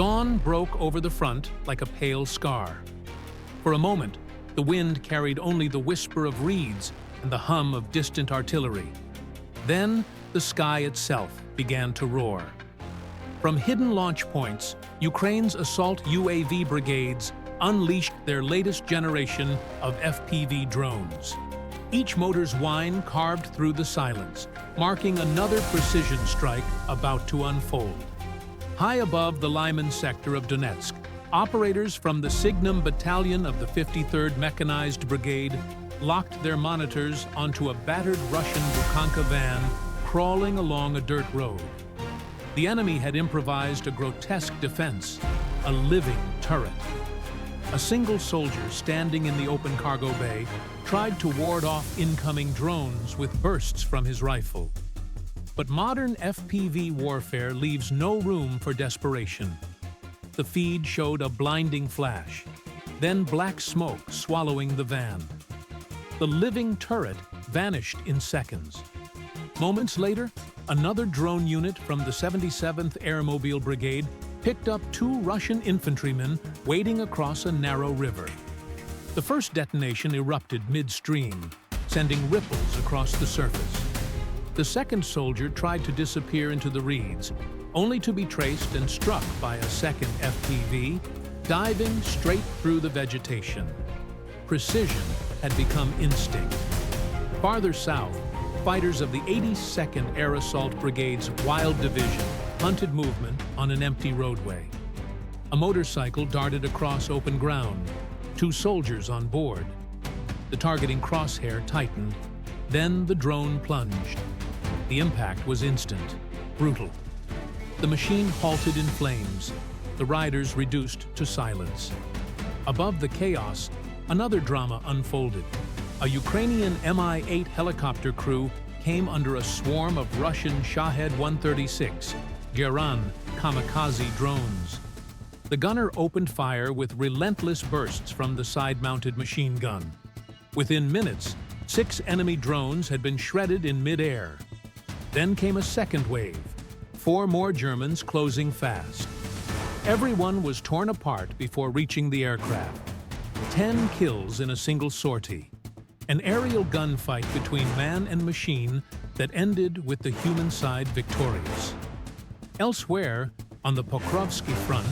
Dawn broke over the front like a pale scar. For a moment, the wind carried only the whisper of reeds and the hum of distant artillery. Then, the sky itself began to roar. From hidden launch points, Ukraine's assault UAV brigades unleashed their latest generation of FPV drones. Each motor's whine carved through the silence, marking another precision strike about to unfold. High above the Lyman sector of Donetsk, operators from the Signum Battalion of the 53rd Mechanized Brigade locked their monitors onto a battered Russian Bukanka van crawling along a dirt road. The enemy had improvised a grotesque defense, a living turret. A single soldier standing in the open cargo bay tried to ward off incoming drones with bursts from his rifle. But modern FPV warfare leaves no room for desperation. The feed showed a blinding flash, then black smoke swallowing the van. The living turret vanished in seconds. Moments later, another drone unit from the 77th Airmobile Brigade picked up two Russian infantrymen wading across a narrow river. The first detonation erupted midstream, sending ripples across the surface. The second soldier tried to disappear into the reeds, only to be traced and struck by a second FPV, diving straight through the vegetation. Precision had become instinct. Farther south, fighters of the 82nd Air Assault Brigade's Wild Division hunted movement on an empty roadway. A motorcycle darted across open ground, two soldiers on board. The targeting crosshair tightened, then the drone plunged. The impact was instant, brutal. The machine halted in flames, the riders reduced to silence. Above the chaos, another drama unfolded. A Ukrainian Mi-8 helicopter crew came under a swarm of Russian Shahed-136, Geran kamikaze drones. The gunner opened fire with relentless bursts from the side-mounted machine gun. Within minutes, 6 enemy drones had been shredded in mid-air. Then came a second wave, 4 more Germans closing fast. Everyone was torn apart before reaching the aircraft. 10 kills in a single sortie. An aerial gunfight between man and machine that ended with the human side victorious. Elsewhere, on the Pokrovsky front,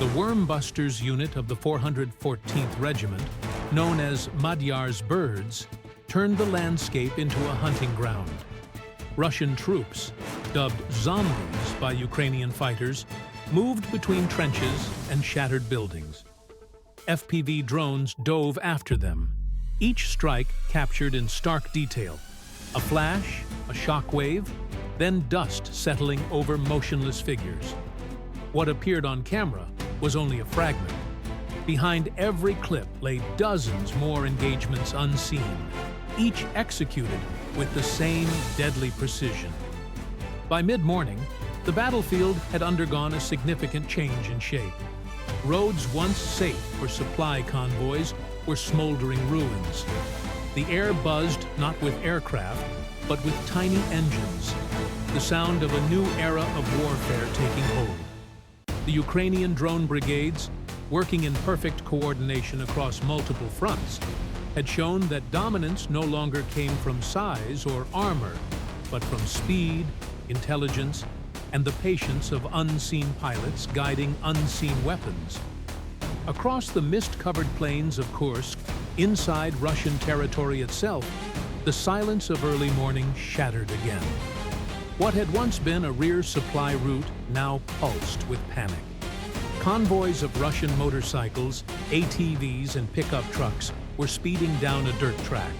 the Wormbusters unit of the 414th Regiment, known as Madyar's Birds, turned the landscape into a hunting ground. Russian troops, dubbed zombies by Ukrainian fighters, moved between trenches and shattered buildings. FPV drones dove after them, each strike captured in stark detail. A flash, a shockwave, then dust settling over motionless figures. What appeared on camera was only a fragment. Behind every clip lay dozens more engagements unseen, each executed with the same deadly precision. By mid-morning, the battlefield had undergone a significant change in shape. Roads once safe for supply convoys were smoldering ruins. The air buzzed not with aircraft, but with tiny engines, the sound of a new era of warfare taking hold. The Ukrainian drone brigades, working in perfect coordination across multiple fronts, had shown that dominance no longer came from size or armor, but from speed, intelligence, and the patience of unseen pilots guiding unseen weapons. Across the mist-covered plains of Kursk, inside Russian territory itself, the silence of early morning shattered again. What had once been a rear supply route now pulsed with panic. Convoys of Russian motorcycles, ATVs, and pickup trucks were speeding down a dirt track,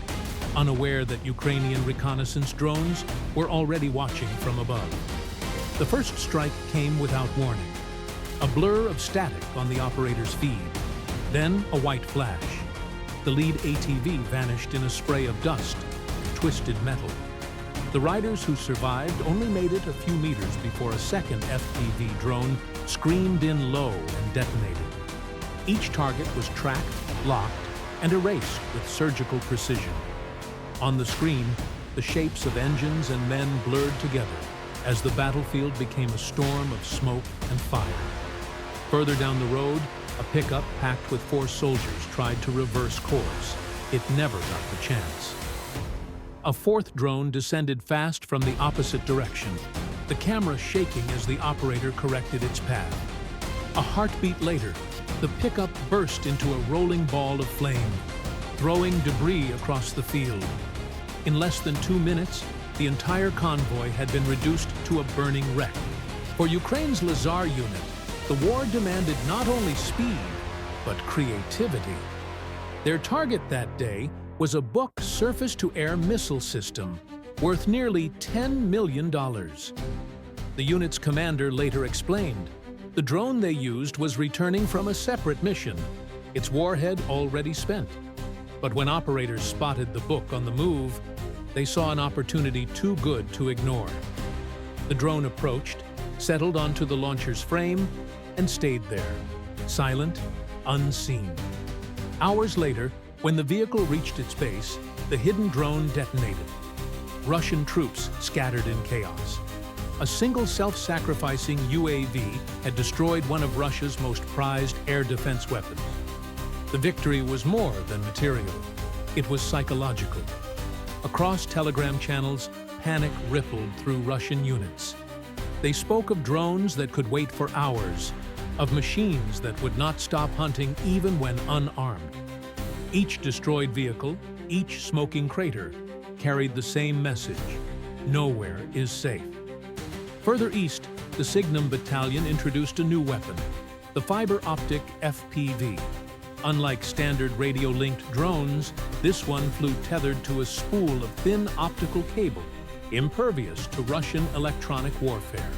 unaware that Ukrainian reconnaissance drones were already watching from above. The first strike came without warning. A blur of static on the operator's feed, then a white flash. The lead ATV vanished in a spray of dust and twisted metal. The riders who survived only made it a few meters before a second FPV drone screamed in low and detonated. Each target was tracked, locked, and erased with surgical precision. On the screen, the shapes of engines and men blurred together as the battlefield became a storm of smoke and fire. Further down the road, a pickup packed with 4 soldiers tried to reverse course. It never got the chance. A 4th drone descended fast from the opposite direction, the camera shaking as the operator corrected its path. A heartbeat later, the pickup burst into a rolling ball of flame, throwing debris across the field. In less than 2 minutes, the entire convoy had been reduced to a burning wreck. For Ukraine's Lazar unit, the war demanded not only speed, but creativity. Their target that day was a Buk surface-to-air missile system worth nearly $10 million. The unit's commander later explained, the drone they used was returning from a separate mission, its warhead already spent. But when operators spotted the Buk on the move, they saw an opportunity too good to ignore. The drone approached, settled onto the launcher's frame, and stayed there, silent, unseen. Hours later, when the vehicle reached its base, the hidden drone detonated. Russian troops scattered in chaos. A single self-sacrificing UAV had destroyed one of Russia's most prized air defense weapons. The victory was more than material. It was psychological. Across Telegram channels, panic rippled through Russian units. They spoke of drones that could wait for hours, of machines that would not stop hunting even when unarmed. Each destroyed vehicle, each smoking crater, carried the same message: nowhere is safe. Further east, the Signum Battalion introduced a new weapon, the fiber-optic FPV. Unlike standard radio-linked drones, this one flew tethered to a spool of thin optical cable, impervious to Russian electronic warfare.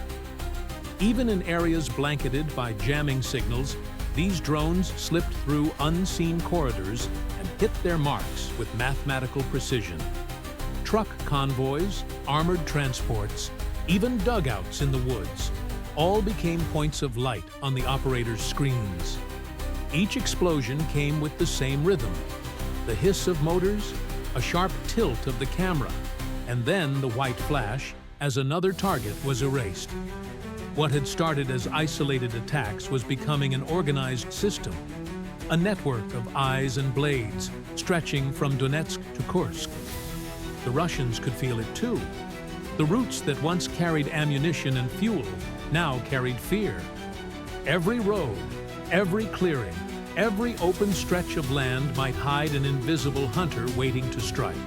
Even in areas blanketed by jamming signals, these drones slipped through unseen corridors and hit their marks with mathematical precision. Truck convoys, armored transports, even dugouts in the woods, all became points of light on the operators' screens. Each explosion came with the same rhythm: the hiss of motors, a sharp tilt of the camera, and then the white flash as another target was erased. What had started as isolated attacks was becoming an organized system, a network of eyes and blades stretching from Donetsk to Kursk. The Russians could feel it too. The routes that once carried ammunition and fuel now carried fear. Every road, every clearing, every open stretch of land might hide an invisible hunter waiting to strike.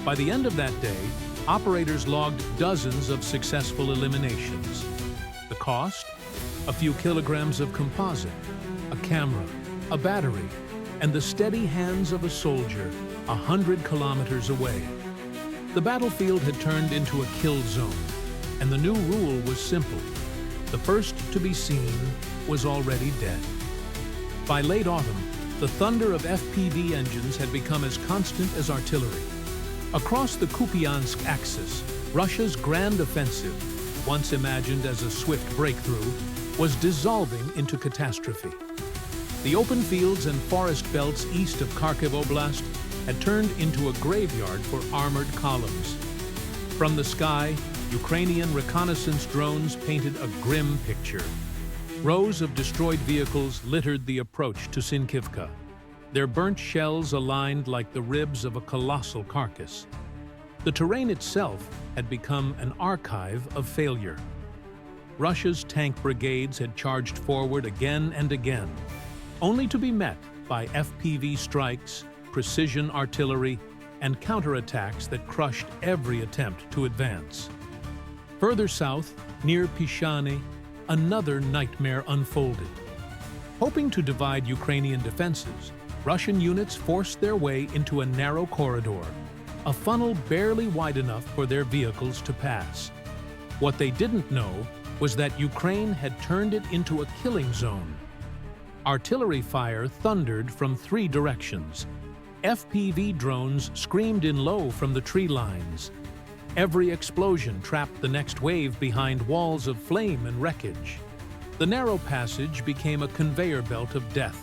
By the end of that day, operators logged dozens of successful eliminations. The cost? A few kilograms of composite, a camera, a battery, and the steady hands of a soldier 100 kilometers away. The battlefield had turned into a kill zone, and the new rule was simple: the first to be seen was already dead. By late autumn, the thunder of FPV engines had become as constant as artillery. Across the Kupiansk axis, Russia's grand offensive, once imagined as a swift breakthrough, was dissolving into catastrophe. The open fields and forest belts east of Kharkiv Oblast had turned into a graveyard for armored columns. From the sky, Ukrainian reconnaissance drones painted a grim picture. Rows of destroyed vehicles littered the approach to Sinkivka, their burnt shells aligned like the ribs of a colossal carcass. The terrain itself had become an archive of failure. Russia's tank brigades had charged forward again and again, only to be met by FPV strikes, precision artillery, and counterattacks that crushed every attempt to advance. Further south, near Pishani, another nightmare unfolded. Hoping to divide Ukrainian defenses, Russian units forced their way into a narrow corridor, a funnel barely wide enough for their vehicles to pass. What they didn't know was that Ukraine had turned it into a killing zone. Artillery fire thundered from 3 directions. FPV drones screamed in low from the tree lines. Every explosion trapped the next wave behind walls of flame and wreckage. The narrow passage became a conveyor belt of death,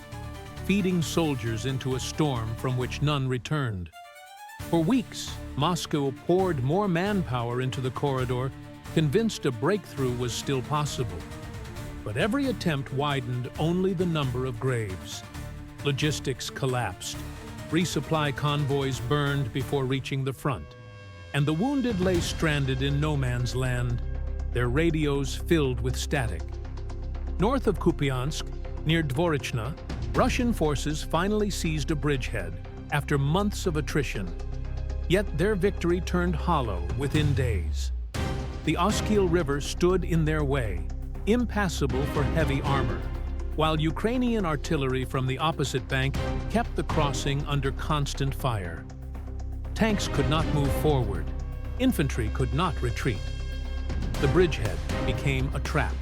feeding soldiers into a storm from which none returned. For weeks, Moscow poured more manpower into the corridor, convinced a breakthrough was still possible. But every attempt widened only the number of graves. Logistics collapsed. Resupply convoys burned before reaching the front. And the wounded lay stranded in no man's land, their radios filled with static. North of Kupiansk, near Dvorichna, Russian forces finally seized a bridgehead after months of attrition. Yet their victory turned hollow within days. The Oskil River stood in their way, impassable for heavy armor, while Ukrainian artillery from the opposite bank kept the crossing under constant fire. Tanks could not move forward. Infantry could not retreat. The bridgehead became a trap,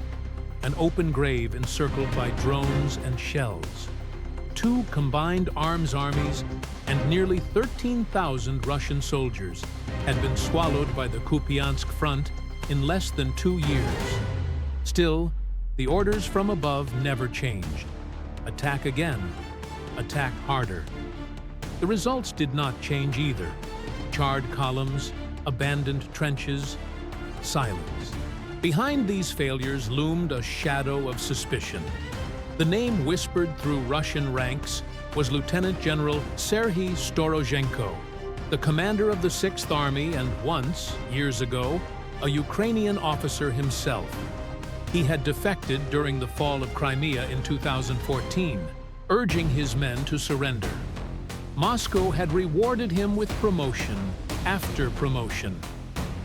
an open grave encircled by drones and shells. Two combined arms armies and nearly 13,000 Russian soldiers had been swallowed by the Kupiansk front in less than 2 years. Still, the orders from above never changed. Attack again, attack harder. The results did not change either. Charred columns, abandoned trenches, silence. Behind these failures loomed a shadow of suspicion. The name whispered through Russian ranks was Lieutenant General Serhiy Storozhenko, the commander of the 6th Army and once, years ago, a Ukrainian officer himself. He had defected during the fall of Crimea in 2014, urging his men to surrender. Moscow had rewarded him with promotion after promotion.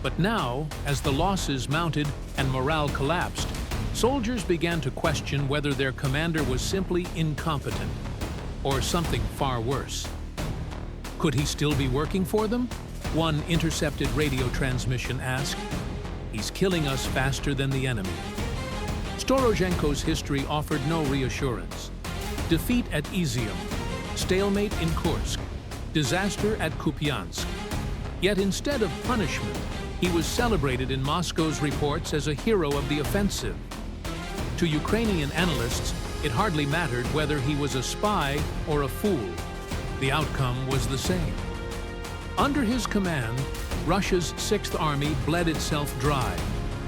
But now, as the losses mounted and morale collapsed, soldiers began to question whether their commander was simply incompetent, or something far worse. Could he still be working for them? One intercepted radio transmission asked. He's killing us faster than the enemy. Storozhenko's history offered no reassurance. Defeat at Izium, stalemate in Kursk, disaster at Kupiansk. Yet instead of punishment, he was celebrated in Moscow's reports as a hero of the offensive. To Ukrainian analysts, it hardly mattered whether he was a spy or a fool. The outcome was the same. Under his command, Russia's 6th Army bled itself dry,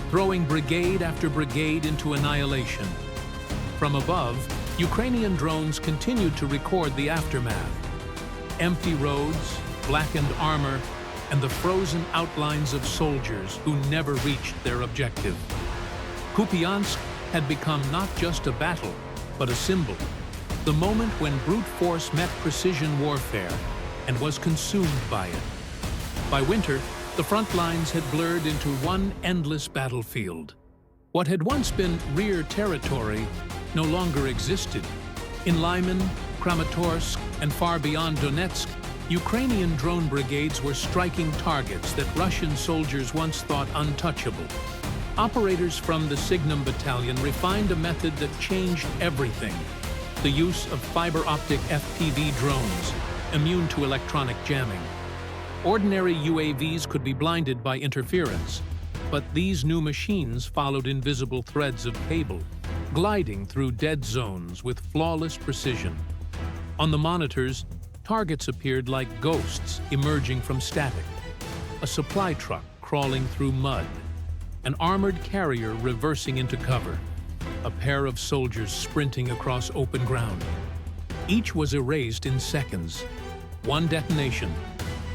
throwing brigade after brigade into annihilation. From above, Ukrainian drones continued to record the aftermath. Empty roads, blackened armor, and the frozen outlines of soldiers who never reached their objective. Kupiansk had become not just a battle, but a symbol. The moment when brute force met precision warfare and was consumed by it. By winter, the front lines had blurred into one endless battlefield. What had once been rear territory no longer existed. In Lyman, Kramatorsk, and far beyond Donetsk, Ukrainian drone brigades were striking targets that Russian soldiers once thought untouchable. Operators from the Signum Battalion refined a method that changed everything: the use of fiber-optic FPV drones, immune to electronic jamming. Ordinary UAVs could be blinded by interference, but these new machines followed invisible threads of cable, gliding through dead zones with flawless precision. On the monitors, targets appeared like ghosts emerging from static. A supply truck crawling through mud, an armored carrier reversing into cover, a pair of soldiers sprinting across open ground. Each was erased in seconds. One detonation,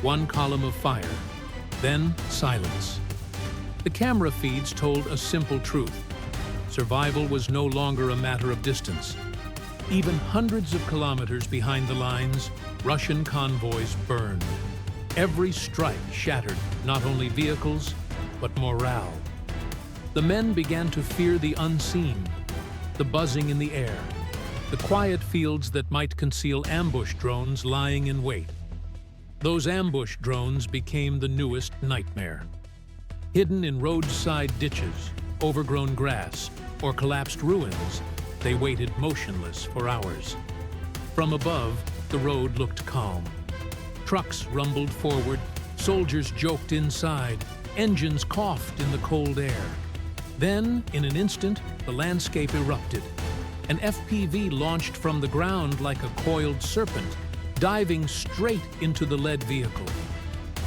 one column of fire, then silence. The camera feeds told a simple truth. Survival was no longer a matter of distance. Even hundreds of kilometers behind the lines, Russian convoys burned. Every strike shattered not only vehicles, but morale. The men began to fear the unseen, the buzzing in the air, the quiet fields that might conceal ambush drones lying in wait. Those ambush drones became the newest nightmare. Hidden in roadside ditches, overgrown grass, or collapsed ruins, they waited motionless for hours. From above, the road looked calm. Trucks rumbled forward, soldiers joked inside, engines coughed in the cold air. Then, in an instant, the landscape erupted. An FPV launched from the ground like a coiled serpent, diving straight into the lead vehicle.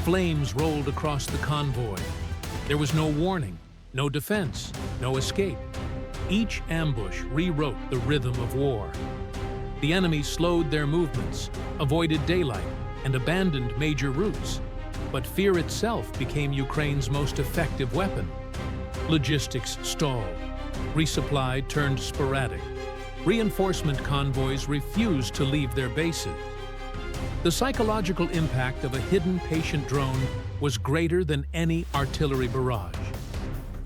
Flames rolled across the convoy. There was no warning, no defense, no escape. Each ambush rewrote the rhythm of war. The enemy slowed their movements, avoided daylight, and abandoned major routes. But fear itself became Ukraine's most effective weapon. Logistics stalled. Resupply turned sporadic. Reinforcement convoys refused to leave their bases. The psychological impact of a hidden patient drone was greater than any artillery barrage.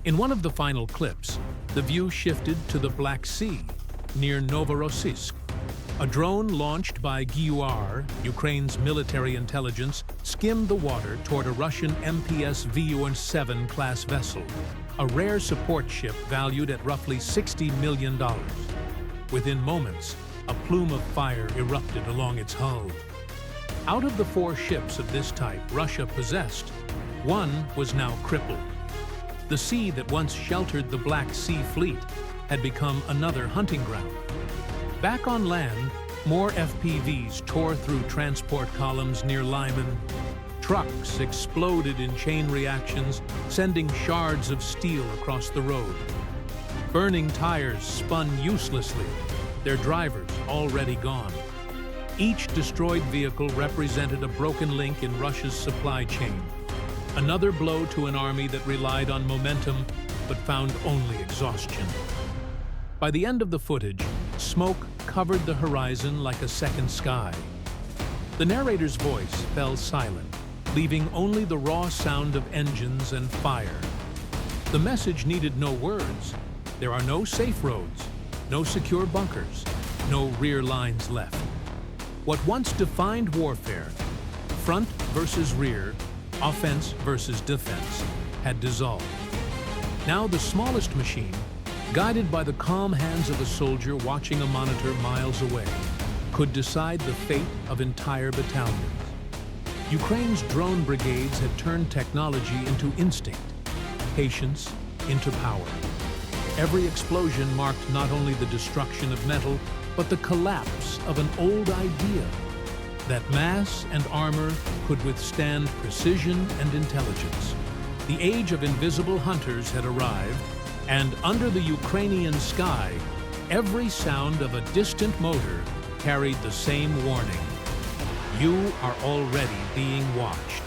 In one of the final clips, the view shifted to the Black Sea, near Novorossiysk. A drone launched by GUR, Ukraine's military intelligence, skimmed the water toward a Russian MPS VU-7 class vessel, a rare support ship valued at roughly $60 million. Within moments, a plume of fire erupted along its hull. Out of the 4 ships of this type Russia possessed, one was now crippled. The sea that once sheltered the Black Sea Fleet had become another hunting ground. Back on land, more FPVs tore through transport columns near Lyman. Trucks exploded in chain reactions, sending shards of steel across the road. Burning tires spun uselessly, their drivers already gone. Each destroyed vehicle represented a broken link in Russia's supply chain. Another blow to an army that relied on momentum but found only exhaustion. By the end of the footage, smoke covered the horizon like a second sky. The narrator's voice fell silent, leaving only the raw sound of engines and fire. The message needed no words. There are no safe roads, no secure bunkers, no rear lines left. What once defined warfare, front versus rear, offense versus defense, had dissolved. Now the smallest machine, guided by the calm hands of a soldier watching a monitor miles away, could decide the fate of entire battalions. Ukraine's drone brigades had turned technology into instinct, patience into power. Every explosion marked not only the destruction of metal, but the collapse of an old idea that mass and armor could withstand precision and intelligence. The age of invisible hunters had arrived, and under the Ukrainian sky, every sound of a distant motor carried the same warning. You are already being watched.